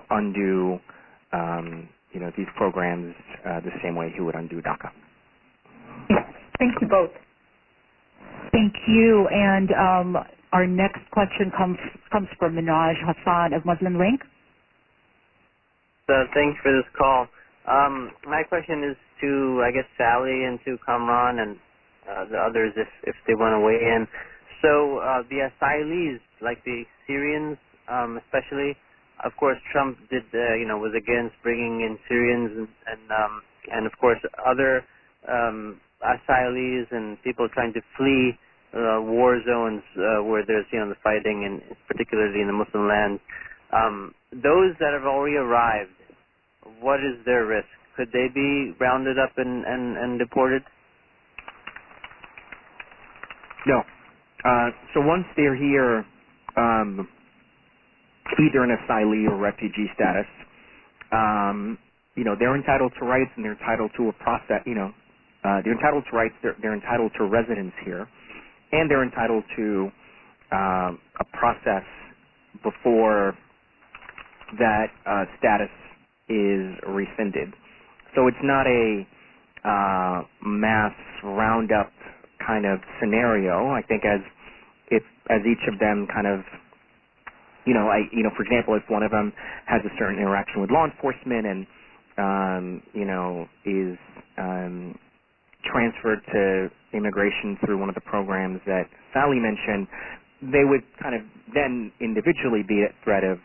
undo, these programs the same way he would undo DACA. Thank you both. Thank you. And our next question comes from Minaj Hassan of Muslim Link. Thanks for this call. My question is to, I guess, Sally and to Kamran and the others if they want to weigh in. So the asylees, like the Syrians especially, of course Trump did, was against bringing in Syrians and of course other asylees and people trying to flee war zones where there's, the fighting, and particularly in the Muslim lands. Those that have already arrived, what is their risk? Could they be rounded up and deported? No. So once they're here, either an asylee or refugee status, they're entitled to rights and they're entitled to a process, they're entitled to rights, they're entitled to residence here, and they're entitled to a process before that status is rescinded. So it's not a mass roundup kind of scenario. I think as each of them kind of, for example, if one of them has a certain interaction with law enforcement and, is transferred to immigration through one of the programs that Sally mentioned, they would kind of then individually be at threat of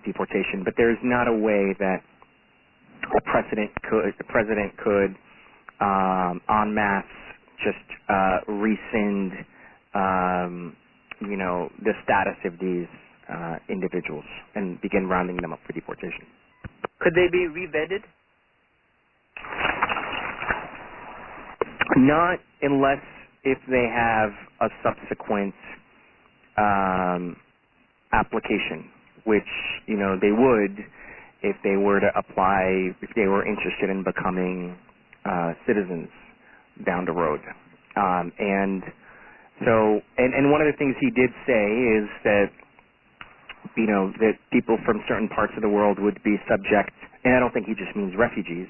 deportation. But there's not a way that the president could en masse just rescind, the status of these individuals and begin rounding them up for deportation. Could they be revetted? Not unless if they have a subsequent application, which, they would if they were to apply, if they were interested in becoming citizens down the road. And one of the things he did say is that, you know, that people from certain parts of the world would be subject, and I don't think he just means refugees,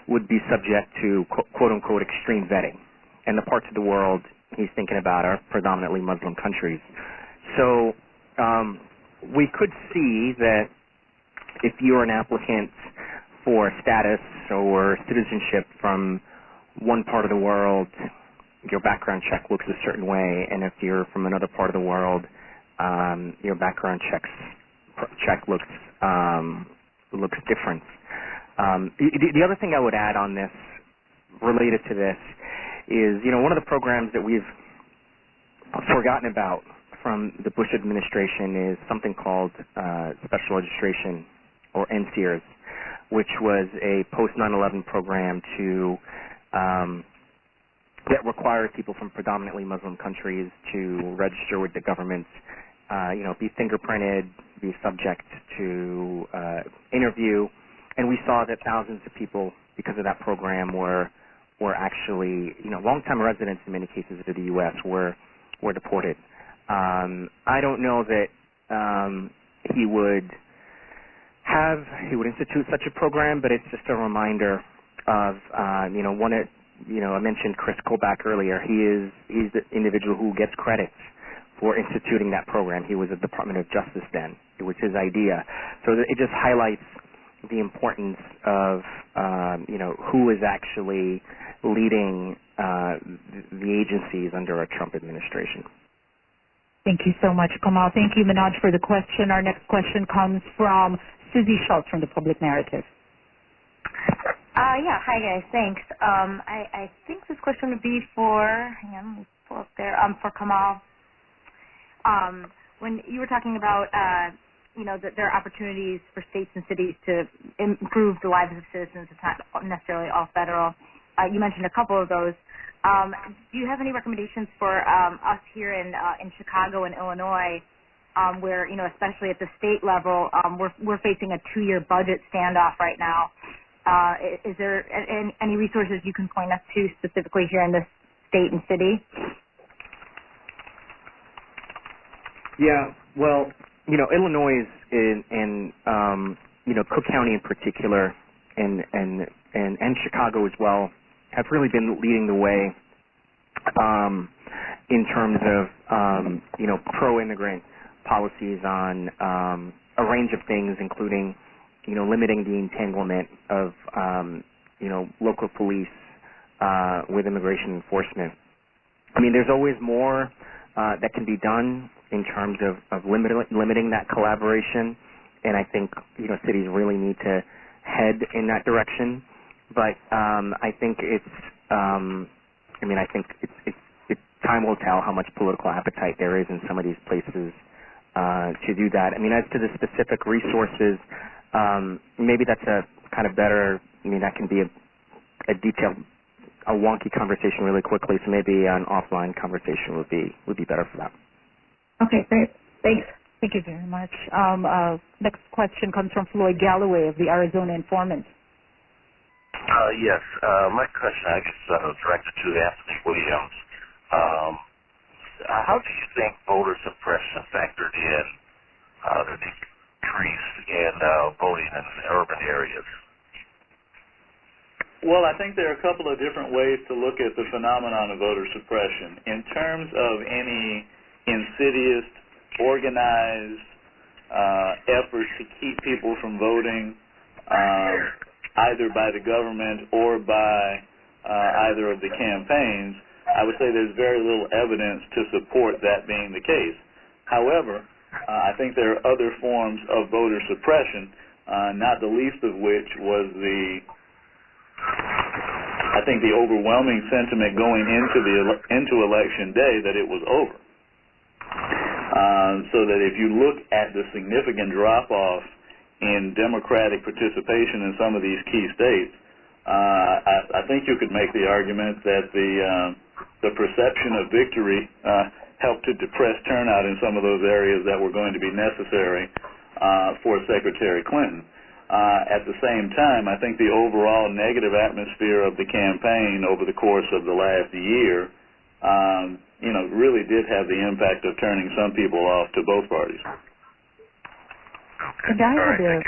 would be subject to quote-unquote extreme vetting. And the parts of the world he's thinking about are predominantly Muslim countries. So we could see that if you're an applicant for status or citizenship from one part of the world, your background check looks a certain way, and if you're from another part of the world, your background check looks different. The other thing I would add on this, related to this, is, you know, one of the programs that we've forgotten about from the Bush administration is something called Special Registration, or NSEERS, which was a post 9/11 program to that required people from predominantly Muslim countries to register with the government, you know, be fingerprinted, be subject to interview, and we saw that thousands of people, because of that program, were actually, you know, long-time residents in many cases of the U.S. were deported. I don't know that he would institute such a program, but it's just a reminder of, you know, I mentioned Chris Kobach earlier. He's the individual who gets credit for instituting that program. He was at the Department of Justice then. It was his idea. So it just highlights the importance of, you know, who is actually leading the agencies under a Trump administration. Thank you so much, Kamal. Thank you, Manoj, for the question. Our next question comes from Susie Schultz from the Public Narrative. Yeah, hi guys, thanks. I think this question would be for, hang on, let me pull up there, for Kamal. When you were talking about, you know, that there are opportunities for states and cities to improve the lives of citizens, it's not necessarily all federal. You mentioned a couple of those. Do you have any recommendations for us here in Chicago and Illinois, where, you know, especially at the state level, we're facing a 2-year budget standoff right now? Is there any resources you can point us to specifically here in this state and city? Yeah, well, you know, Illinois and you know, Cook County in particular, and Chicago as well, have really been leading the way in terms of you know, pro-immigrant policies on a range of things, including, you know, limiting the entanglement of you know, local police with immigration enforcement. I mean, there's always more that can be done in terms of limiting that collaboration, and I think, you know, cities really need to head in that direction. But I think I think time will tell how much political appetite there is in some of these places to do that. I mean, as to the specific resources, maybe that's a kind of better, I mean, that can be a detailed, a wonky conversation really quickly, so maybe an offline conversation would be better for that. Okay, great. Thanks. Thank you very much. Next question comes from Floyd Galloway of the Arizona Informant. Yes, my question I guess directed to Anthony Williams. How do you think voter suppression factored in the decrease in voting in urban areas? Well, I think there are a couple of different ways to look at the phenomenon of voter suppression. In terms of any insidious, organized efforts to keep people from voting, either by the government or by either of the campaigns, I would say there's very little evidence to support that being the case. However, I think there are other forms of voter suppression, not the least of which was the overwhelming sentiment going into election day that it was over. So that if you look at the significant drop-off in Democratic participation in some of these key states, I think you could make the argument that the perception of victory helped to depress turnout in some of those areas that were going to be necessary for Secretary Clinton. At the same time, I think the overall negative atmosphere of the campaign over the course of the last year, really did have the impact of turning some people off to both parties. And I had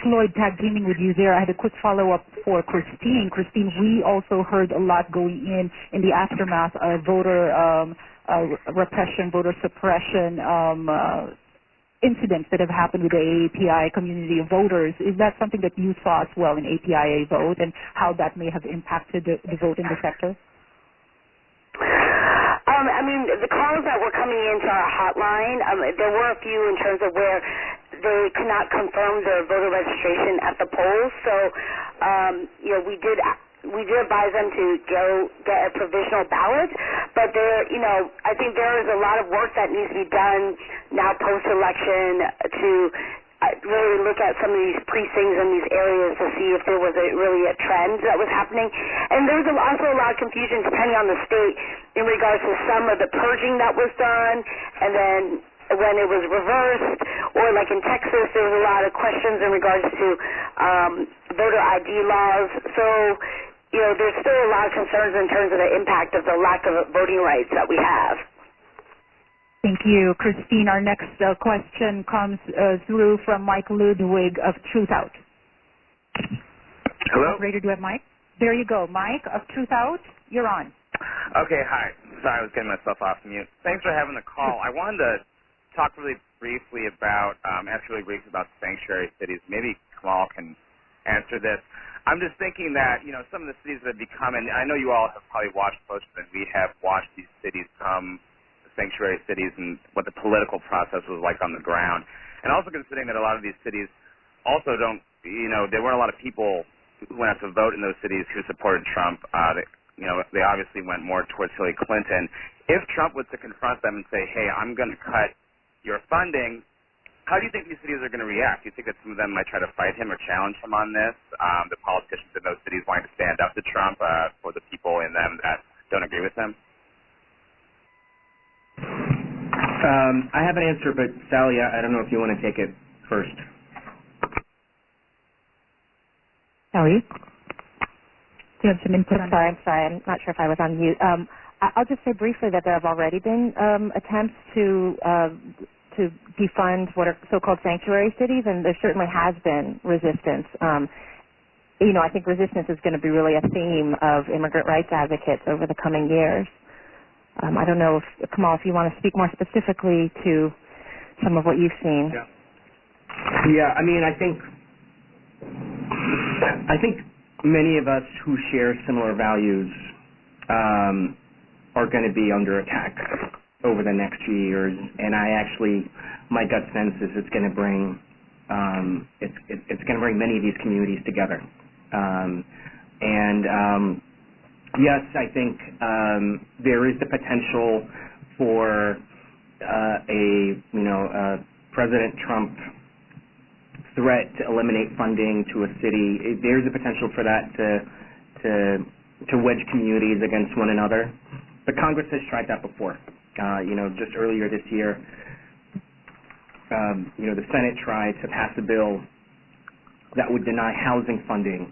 Floyd, tag teaming with you there, I had a quick follow-up for Christine. Christine, we also heard a lot going in the aftermath of voter repression, voter suppression incidents that have happened with the API community of voters. Is that something that you saw as well in APIA vote, and how that may have impacted the vote in the sector? The calls that were coming into our hotline, there were a few in terms of where they could not confirm their voter registration at the polls. So, we did advise them to go get a provisional ballot, but I think there is a lot of work that needs to be done now post-election to really look at some of these precincts and these areas to see if there was really a trend that was happening. And there was also a lot of confusion depending on the state in regards to some of the purging that was done, and then when it was reversed, or like in Texas, there was a lot of questions in regards to voter ID laws. So, there's still a lot of concerns in terms of the impact of the lack of voting rights that we have. Thank you, Christine. Our next question comes through from Mike Ludwig of Truth Out. Hello? Operator, do you have Mike? There you go. Mike of Truth Out, you're on. Okay, hi. Sorry, I was getting myself off mute. Thanks for having the call. I wanted to talk really briefly about, about sanctuary cities. Maybe Kamal can answer this. I'm just thinking that, some of the cities that have become, and I know you all have probably watched closer than we have watched these cities come sanctuary cities and what the political process was like on the ground. And also considering that a lot of these cities also don't, there weren't a lot of people who went out to vote in those cities who supported Trump. They obviously went more towards Hillary Clinton. If Trump was to confront them and say, hey, I'm going to cut your funding, how do you think these cities are going to react? Do you think that some of them might try to fight him or challenge him on this? The politicians in those cities wanting to stand up to Trump for the people in them that don't agree with him? I have an answer, but Sally, I don't know if you want to take it first. Sally? Do you have some input on that? I'm sorry. I'm not sure if I was on mute. I'll just say briefly that there have already been attempts to defund what are so-called sanctuary cities, and there certainly has been resistance. I think resistance is going to be really a theme of immigrant rights advocates over the coming years. I don't know if, Kamal, if you want to speak more specifically to some of what you've seen. Yeah, I think many of us who share similar values are going to be under attack over the next few years, and my gut sense is it's going to bring many of these communities together. Yes, I think there is the potential for a President Trump threat to eliminate funding to a city. There's a potential for that to wedge communities against one another. But Congress has tried that before. Just earlier this year, the Senate tried to pass a bill that would deny housing funding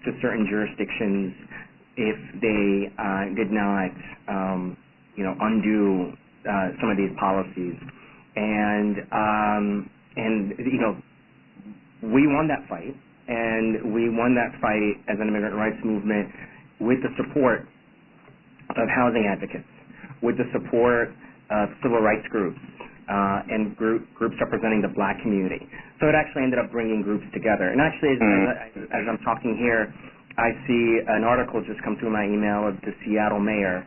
to certain jurisdictions if they did not, undo some of these policies, and we won that fight, and we won that fight as an immigrant rights movement with the support of housing advocates, with the support of civil rights groups and groups representing the Black community. So it actually ended up bringing groups together. And actually, as I'm talking here, I see an article just come through my email of the Seattle mayor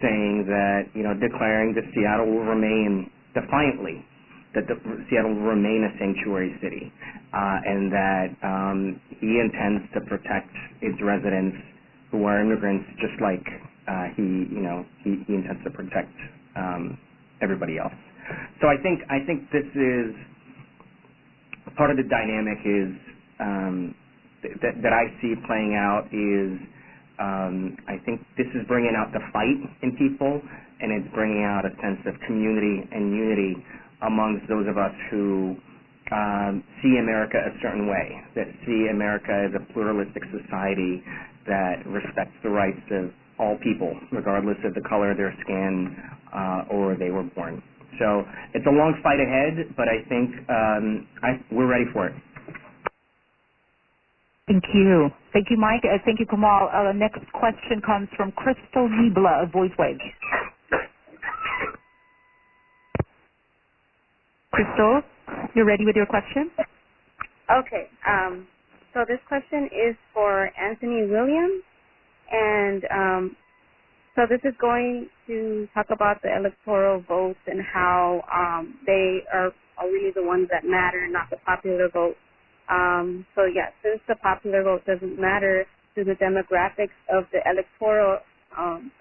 saying that, declaring that Seattle will remain defiantly, that Seattle will remain a sanctuary city, and that he intends to protect its residents who are immigrants, just like he intends to protect everybody else. So I think this is part of the dynamic is that I see playing out is I think this is bringing out the fight in people, and it's bringing out a sense of community and unity amongst those of us who see America a certain way, that see America as a pluralistic society that respects the rights of all people, regardless of the color of their skin or where they were born. So it's a long fight ahead, but I think we're ready for it. Thank you. Thank you, Mike. Thank you, Kamal. Next question comes from Crystal Niebla of VoiceWave. Crystal, you're ready with your question? Okay. So this question is for Anthony Williams, and so this is going to talk about the electoral votes and how they are really the ones that matter, not the popular vote. So yeah, since the popular vote doesn't matter, do the demographics of the electoral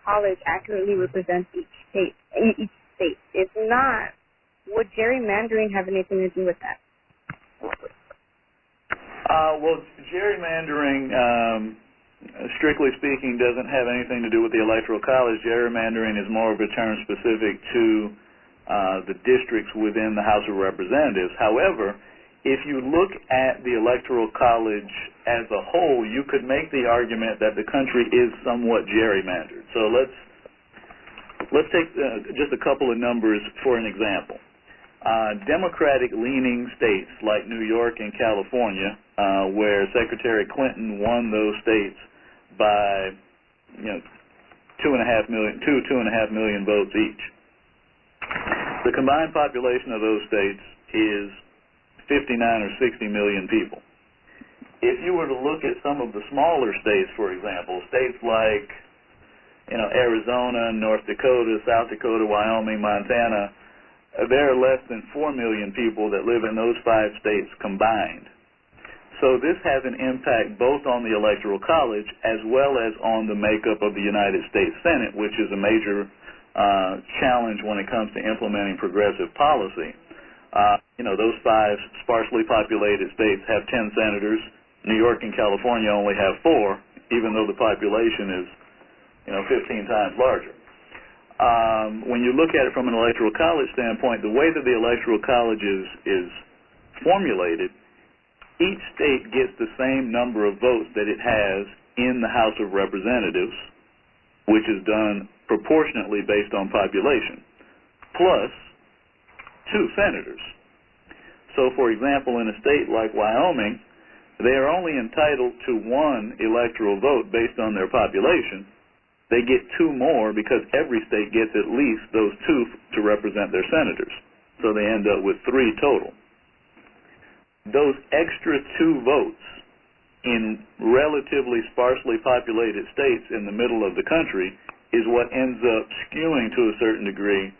college accurately represent each state? If not, would gerrymandering have anything to do with that? Well, gerrymandering, strictly speaking, doesn't have anything to do with the Electoral College. Gerrymandering is more of a term specific to the districts within the House of Representatives. However, if you look at the Electoral College as a whole, you could make the argument that the country is somewhat gerrymandered. So let's take just a couple of numbers for an example. Democratic-leaning states like New York and California, where Secretary Clinton won those states by 2.5 million votes each. The combined population of those states is 59 or 60 million people. If you were to look at some of the smaller states, for example, states like Arizona, North Dakota, South Dakota, Wyoming, Montana, there are less than 4 million people that live in those 5 states combined. So this has an impact both on the Electoral College as well as on the makeup of the United States Senate, which is a major challenge when it comes to implementing progressive policy. Those 5 sparsely populated states have 10 senators. New York and California only have 4, even though the population is 15 times larger. When you look at it from an Electoral College standpoint, the way that the Electoral College is formulated, each state gets the same number of votes that it has in the House of Representatives, which is done proportionately based on population, plus 2 senators. So, for example, in a state like Wyoming, they are only entitled to 1 electoral vote based on their population. They get 2 more because every state gets at least those 2 to represent their senators. So they end up with 3 total. Those extra 2 votes in relatively sparsely populated states in the middle of the country is what ends up skewing to a certain degree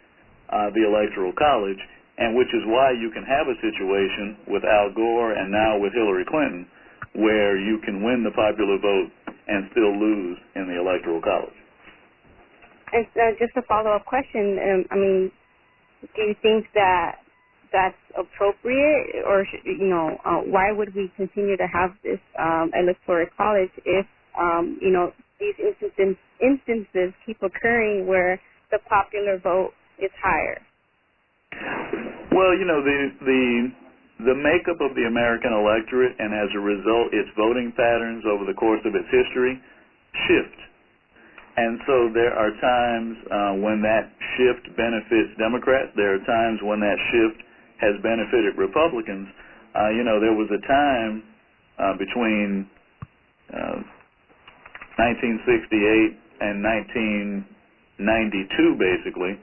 the Electoral College, and which is why you can have a situation with Al Gore and now with Hillary Clinton where you can win the popular vote and still lose in the Electoral College. And just a follow-up question, do you think that that's appropriate, or why would we continue to have this Electoral College if these instances keep occurring where the popular vote is higher? Well, the makeup of the American electorate, and as a result, its voting patterns over the course of its history shift. And so there are times when that shift benefits Democrats. There are times when that shift has benefited Republicans. There was a time between 1968 and 1992, basically,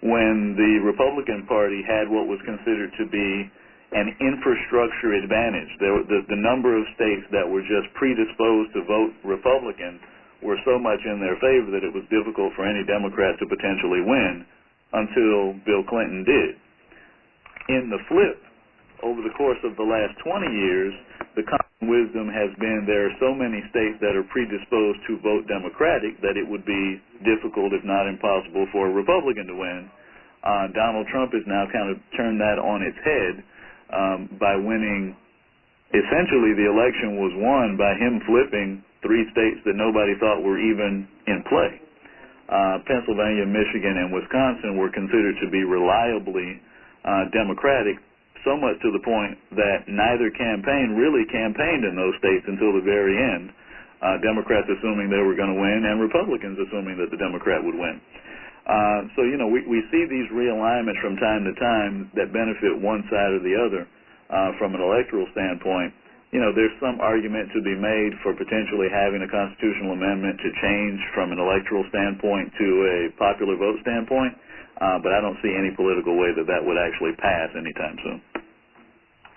when the Republican Party had what was considered to be an infrastructure advantage. The number of states that were just predisposed to vote Republican were so much in their favor that it was difficult for any Democrat to potentially win until Bill Clinton did. In the flip, over the course of the last 20 years, the common wisdom has been there are so many states that are predisposed to vote Democratic that it would be difficult, if not impossible, for a Republican to win. Donald Trump has now kind of turned that on its head by winning. Essentially, the election was won by him flipping 3 states that nobody thought were even in play. Pennsylvania, Michigan, and Wisconsin were considered to be reliably Democratic so much to the point that neither campaign really campaigned in those states until the very end, Democrats assuming they were going to win and Republicans assuming that the Democrat would win. So, we see these realignments from time to time that benefit one side or the other from an electoral standpoint. There's some argument to be made for potentially having a constitutional amendment to change from an electoral standpoint to a popular vote standpoint, but I don't see any political way that would actually pass anytime soon.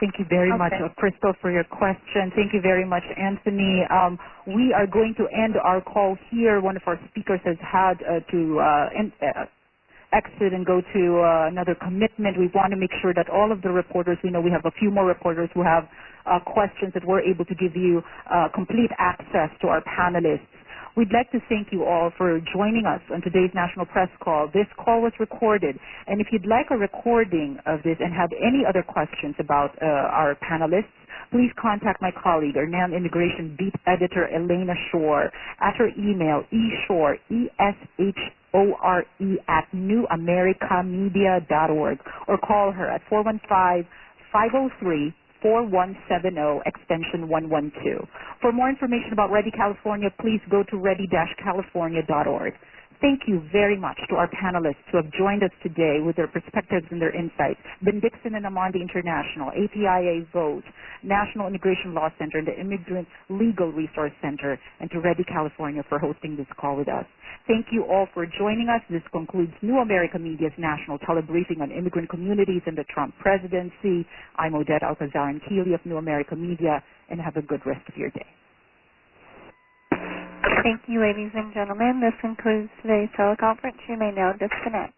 Thank you very much, Crystal, for your question. Thank you very much, Anthony. We are going to end our call here. One of our speakers has had to exit and go to another commitment. We want to make sure that all of the reporters, we know we have a few more reporters who have questions, that we're able to give you complete access to our panelists. We'd like to thank you all for joining us on today's National Press Call. This call was recorded, and if you'd like a recording of this and have any other questions about our panelists, please contact my colleague, our NAM Immigration Beat Editor, Elena Shore, at her email, eshore, ESHORE, @newamericamedia.org, or call her at 415-503-4170, extension 112. For more information about Ready California, please go to ready-california.org. Thank you very much to our panelists who have joined us today with their perspectives and their insights. Bendixen Amandi International, APIA Vote, National Immigration Law Center, and the Immigrant Legal Resource Center, and to Ready California for hosting this call with us. Thank you all for joining us. This concludes New America Media's national telebriefing on immigrant communities and the Trump presidency. I'm Odette Alcazar-Keeley of New America Media, and have a good rest of your day. Thank you, ladies and gentlemen. This concludes today's teleconference. You may now disconnect.